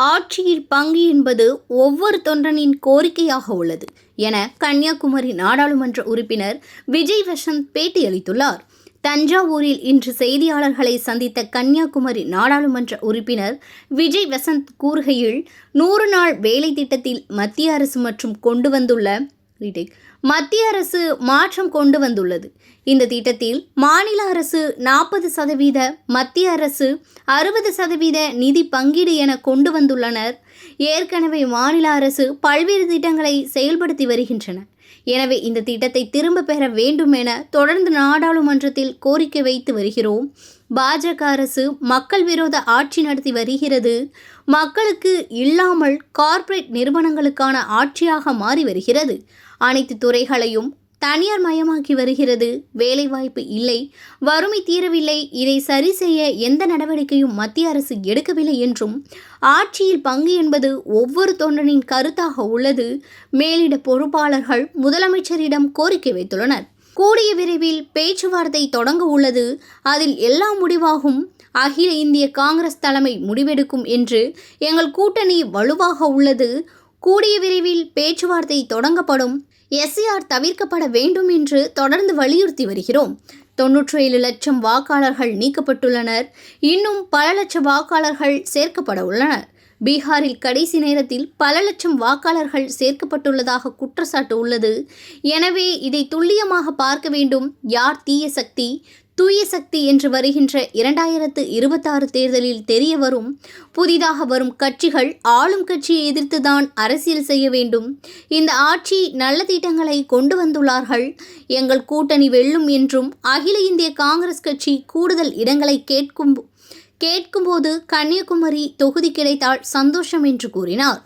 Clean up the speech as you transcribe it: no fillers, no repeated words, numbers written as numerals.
ஆட்சியில் பங்கு என்பது ஒவ்வொரு தொண்டனின் கோரிக்கையாக உள்ளது என கன்னியாகுமரி நாடாளுமன்ற உறுப்பினர் விஜய் வசந்த் பேட்டியளித்துள்ளார். தஞ்சாவூரில் இன்று செய்தியாளர்களை சந்தித்த கன்னியாகுமரி நாடாளுமன்ற உறுப்பினர் விஜய் வசந்த் கூறுகையில், 100 நாள் வேலை திட்டத்தில் மத்திய அரசு மாற்றம் கொண்டு வந்துள்ளது. இந்த திட்டத்தில் மாநில அரசு 40%, மத்திய அரசு 60% நிதி பங்கீடு என கொண்டு வந்துள்ளனர். ஏற்கனவே மாநில அரசு பல்வேறு திட்டங்களை செயல்படுத்தி வருகின்றன. எனவே இந்த திட்டத்தை திரும்ப பெற வேண்டும் என தொடர்ந்து நாடாளுமன்றத்தில் கோரிக்கை வைத்து வருகிறோம். பாஜக அரசு மக்கள் விரோத ஆட்சி நடத்தி வருகிறது. மக்களுக்கு இல்லாமல் கார்ப்பரேட் நிறுவனங்களுக்கான ஆட்சியாக மாறி வருகிறது. அனைத்து துறைகளையும் தனியார் மயமாக்கி வருகிறது. வேலைவாய்ப்பு இல்லை, வறுமை தீரவில்லை. இதை சரி செய்ய எந்த நடவடிக்கையும் மத்திய அரசு எடுக்கவில்லை என்றும், ஆட்சியில் பங்கு என்பது ஒவ்வொரு தொண்டனின் கருத்தாக உள்ளது. மேலிட பொறுப்பாளர்கள் முதலமைச்சரிடம் கோரிக்கை வைத்துள்ளனர். கூடிய விரைவில் பேச்சுவார்த்தை தொடங்க உள்ளது. அதில் எல்லா முடிவாகும். அகில இந்திய காங்கிரஸ் தலைமை முடிவெடுக்கும் என்று எங்கள் கூட்டணி வலுவாக உள்ளது. கூடிய விரைவில் பேச்சுவார்த்தை தொடங்கப்படும். எஸ்ஏஆர் தவிர்க்கப்பட வேண்டும் என்று தொடர்ந்து வலியுறுத்தி வருகிறோம். 97 லட்சம் வாக்காளர்கள் நீக்கப்பட்டுள்ளனர். இன்னும் பல லட்சம் வாக்காளர்கள் சேர்க்கப்பட உள்ளனர். பீகாரில் கடைசி நேரத்தில் பல லட்சம் வாக்காளர்கள் சேர்க்கப்பட்டுள்ளதாக குற்றச்சாட்டு உள்ளது. எனவே இதை துல்லியமாக பார்க்க வேண்டும். யார் தூய சக்தி என்று வருகின்ற 2026 தேர்தலில் தெரிய வரும். புதிதாக வரும் கட்சிகள் ஆளும் கட்சியை எதிர்த்துதான் அரசியல் செய்ய வேண்டும். இந்த ஆட்சி நல்ல திட்டங்களை கொண்டு வந்துள்ளார்கள். எங்கள் கூட்டணி வெல்லும் என்றும், அகில இந்திய காங்கிரஸ் கட்சி கூடுதல் இடங்களை கேட்கும்போது கன்னியாகுமரி தொகுதி கிடைத்தால் சந்தோஷம் என்று கூறினார்.